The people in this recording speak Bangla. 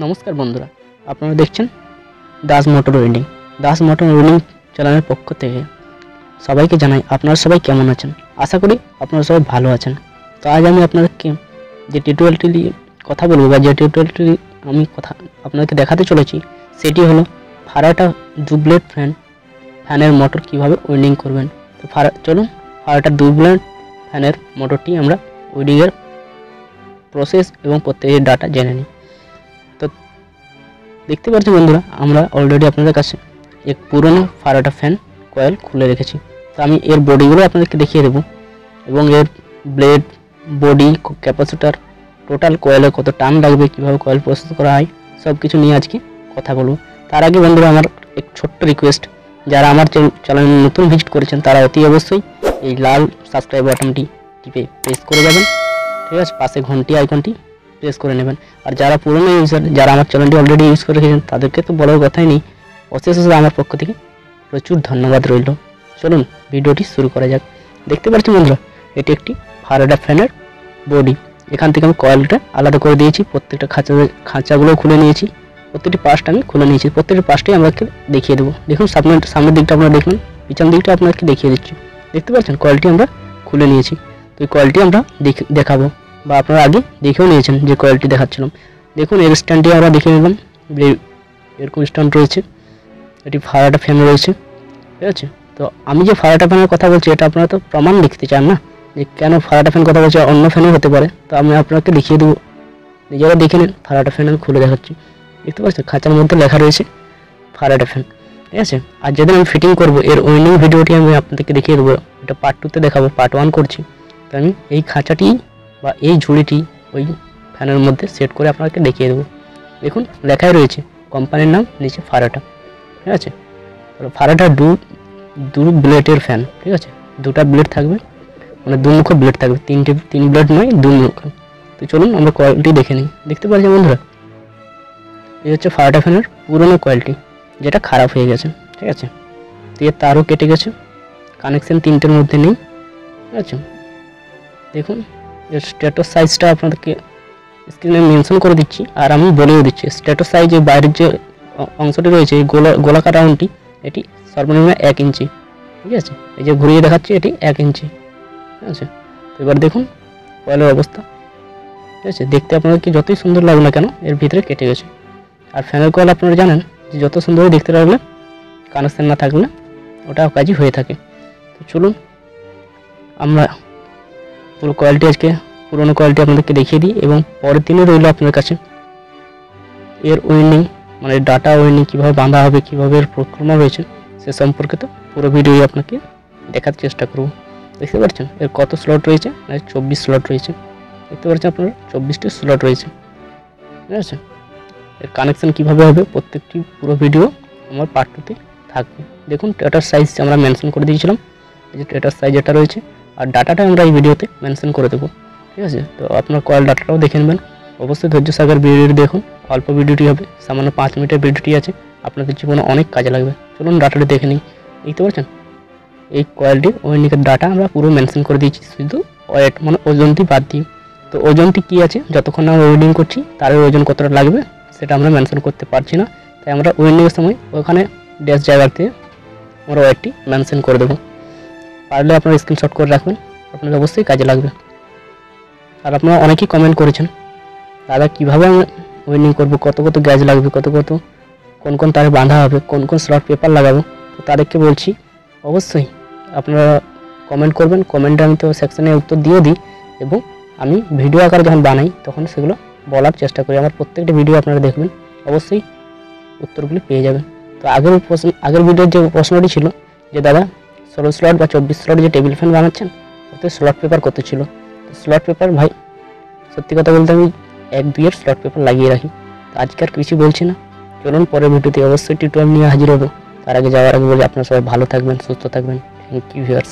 নমস্কার বন্ধুরা, আপনারা দেখছেন Das motor welding. Das motor welding চ্যানেলের পক্ষ থেকে সবাইকে জানাই আপনারা সবাই কেমন আছেন। আশা করি আপনারা সবাই ভালো আছেন। তো আজ আমি আপনাদেরকে যে টিউটোরিয়ালটি নিয়ে কথা বলবো বা যে টিউটোরিয়ালটি আমি আপনাদেরকে দেখাতে চলেছি সেটি হলো ফারাটা ডুবলেট ফ্যানের মোটর কিভাবে ওয়েল্ডিং করবেন। তো চলুন ফারাটা ডুবলেট ফ্যানের মোটরটি আমরা ওয়েল্ডিংয়ের প্রসেস এবং প্রত্যেকের ডাটা জেনে নিই। তো দেখতে পাচ্ছেন বন্ধুরা, আমরা অলরেডি আপনাদের কাছে এক পুরনো ফারাটা ফ্যান কয়েল খুলে রেখেছি। তো আমি এর বডিগুলো আপনাদেরকে দেখিয়ে দেবো এবং এর ব্লেড, বডি, ক্যাপাসিটার, টোটাল কয়েলে কত টান লাগবে, কীভাবে কয়েল প্রসেস করা হয়, সব কিছু নিয়ে আজকে কথা বলবো। তার আগে বন্ধুরা আমার এক ছোট্ট রিকোয়েস্ট, যারা আমার চ্যানেল নতুন ভিজিট করেছেন তারা অতি অবশ্যই এই লাল সাবস্ক্রাইব বাটনটি টিপে প্রেস করে যাবেন, ঠিক আছে। পাশে ঘন্টি আইকনটি প্রেস করে নেবেন। আর যারা পুরনো ইউজার, যারা আমার চ্যানেলটি অলরেডি ইউজ করে রেখেছেন তাদেরকে তো বলার কথাই নেই, অশেষ আমার পক্ষ থেকে প্রচুর ধন্যবাদ রইল। চলুন ভিডিওটি শুরু করা যাক। দেখতে পাচ্ছেন বন্ধুরা, এটি একটি ফারাডা ফ্যানের বডি। এখান থেকে আমি কয়েলটা আলাদা করে দিয়েছি, প্রত্যেকটা খাঁচাগুলো খুলে নিয়েছি, প্রত্যেকটি পাশটা আমি খুলে নিয়েছি। প্রত্যেকটি পাশটাই আমাকে দেখিয়ে দেবো। দেখুন সামনের দিকটা আপনারা দেখবেন, পিছনের দিকটা আপনাকে দেখিয়ে দিচ্ছি। দেখতে পাচ্ছেন কয়েলটি আমরা খুলে নিয়েছি। তো এই কয়েলটি আমরা দেখাবো, বা আপনারা আগে দেখেও নিয়েছেন যে কয়েলটি দেখাচ্ছিলাম। দেখুন এর স্ট্যান্ডটি আমরা দেখে নিলাম, এরকম স্ট্যান্ড রয়েছে, এটি ফারাটা ফ্যান রয়েছে, ঠিক আছে। তো আমি যে ফারাটা ফ্যানের কথা বলছি এটা আপনারা তো প্রমাণ দেখতে চান না, যে কেন ফারাটা ফ্যান কথা বলছি, অন্য ফ্যানও হতে পারে। তো আমি আপনাকে দেখিয়ে দেবো, নিজেরা দেখে নিন। ফারাটা ফ্যান আমি খুলে দেখাচ্ছি। দেখতে পাচ্ছেন খাঁচার মধ্যে লেখা রয়েছে ফারাটা ফ্যান, ঠিক আছে। আর যেদিন আমি ফিটিং করবো এর ওয়েল্ডিং ভিডিওটি আমি আপনাদেরকে দেখিয়ে দেবো। এটা পার্ট 2-তে দেখাবো, পার্ট 1 করছি। তো আমি এই খাঁচাটি বা এই ঝুড়িটি ওই ফ্যানের মধ্যে সেট করে আপনাকে দেখিয়ে দেবো। দেখুন লেখাই রয়েছে কোম্পানির নাম, নিচে ফারাটা, ঠিক আছে। ফারাটা দু ব্লেডের ফ্যান, ঠিক আছে। দুটা ব্লেড থাকবে, মানে দুমুখ ব্লেড থাকবে, তিন ব্লেড নয়, দুমুখ। তো চলুন আমরা কয়েলটি দেখে নিই। দেখতে পাচ্ছেন বন্ধুরা, এই হচ্ছে ফারাটা ফ্যানের পুরনো কয়েলটি, যেটা খারাপ হয়ে গেছে, ঠিক আছে। তো এর তারও কেটে গেছে, কানেকশন তিনটের মধ্যে নেই, ঠিক আছে। দেখুন এর স্ট্যাটাস সাইজটা আপনাদেরকে স্ক্রিনে মেনশন করে দিচ্ছি, আর আমি বলেও দিচ্ছি স্ট্যাটাস সাইজ এর বাইরের যে অংশটি রয়েছে এই গোলাকার রাউন্ডটি, এটি সর্বনিম্ন 1 ইঞ্চি, ঠিক আছে। এই যে ঘুরিয়ে দেখাচ্ছি এটি 1 ইঞ্চি, ঠিক আছে। তো এবার দেখুন কয়েলের অবস্থা, ঠিক আছে। দেখতে আপনাদের কি যতই সুন্দর লাগুক না কেন এর ভিতরে কেটে গেছে। আর ফ্যানের কয়েল আপনারা জানেন যে যত সুন্দর দেখতে লাগলে কানেকশন না থাকলে ওটা কাজই হয়ে থাকে। তো চলুন আমরা পুরো কয়েলটি আজকে পুরোনো কয়েলটি আপনাদেরকে দেখিয়ে দিই, এবং পরের দিনে রইল আপনার কাছে এর ওয়েল্ডিং, মানে ডাটা ওয়েল্ডিং কীভাবে বাঁধা হবে, কীভাবে এর প্রক্রিয়া রয়েছে সে সম্পর্কিত পুরো ভিডিও আপনাকে দেখার চেষ্টা করব। দেখতে পাচ্ছেন এর কত স্লট রয়েছে, 24 স্লট রয়েছে। দেখতে পাচ্ছেন আপনারা 24টি স্লট রয়েছে, ঠিক আছে। এর কানেকশন কীভাবে হবে প্রত্যেকটি পুরো ভিডিও আমার পার্ট 2-তে থাকবে। দেখুন ট্রেটার সাইজ আমরা মেনশন করে দিয়েছিলাম, এই যে ট্রেটার সাইজ এটা রয়েছে, আর ডাটাটা আমরা এই ভিডিওতে মেনশন করে দেবো, ঠিক আছে। তো আপনার কয়েল ডাটাটাও দেখে নেবেন। অবশ্যই ধৈর্য সহকারে ভিডিওটি দেখুন, অল্প ভিডিওটি হবে, সামান্য 5 মিনিটের ভিডিওটি আছে, আপনাদের জীবনে অনেক কাজে লাগবে। চলুন ডাটাটি দেখে নিই। দেখতে পাচ্ছেন এই কয়েলটির ওয়েল্ডিংয়ের ডাটা আমরা পুরো মেনশন করে দিয়েছি, শুধু ওয়েট মানে ওজনটি বাদ দিয়ে। তো ওজনটি কী আছে, যতক্ষণ আমরা ওয়েল্ডিং করছি তার ওজন কতটা লাগবে সেটা আমরা মেনশন করতে পারছি না, তাই আমরা ওয়েল্ডিংয়ের সময় ওখানে ড্যাশ জায়গাতে আমরা ওয়েটটি মেনশন করে দেবো। পারলে আপনারা স্ক্রিনশট করে রাখবেন, আপনাদের অবশ্যই কাজে লাগবে। আর আপনারা অনেকেই কমেন্ট করেছেন দাদা কীভাবে আমি ওয়েল্ডিং করবো, কত গ্যাস লাগবে, কোন তারে বাঁধা হবে, কোন স্লট পেপার লাগাবো। তো তাদেরকে বলছি অবশ্যই আপনারা কমেন্ট করবেন, কমেন্টে আমি তো সেকশনে উত্তর দিয়ে দিই, এবং আমি ভিডিও আকারে যখন বানাই তখন সেগুলো বলার চেষ্টা করি। আমার প্রত্যেকটা ভিডিও আপনারা দেখবেন, অবশ্যই উত্তরগুলি পেয়ে যাবেন। তো আগের ভিডিওর যে প্রশ্নটি ছিল যে দাদা 16 স্লট বা 24 স্লট যে টেবিল ফ্যান বানাচ্ছেন ওতে স্লট পেপার কত ছিল। তো স্লট পেপার ভাই সত্যি কথা বলতে আমি 1-2 স্লট পেপার লাগিয়ে রাখি। তো আজকে আর কিছু বলছি না, চলুন পরের ভিডিওতে অবশ্যই টিউটোরিয়াল নিয়ে হাজির হবো। তার আগে যাওয়ার আগে বলি আপনারা সবাই ভালো থাকবেন, সুস্থ থাকবেন। Thank you viewers.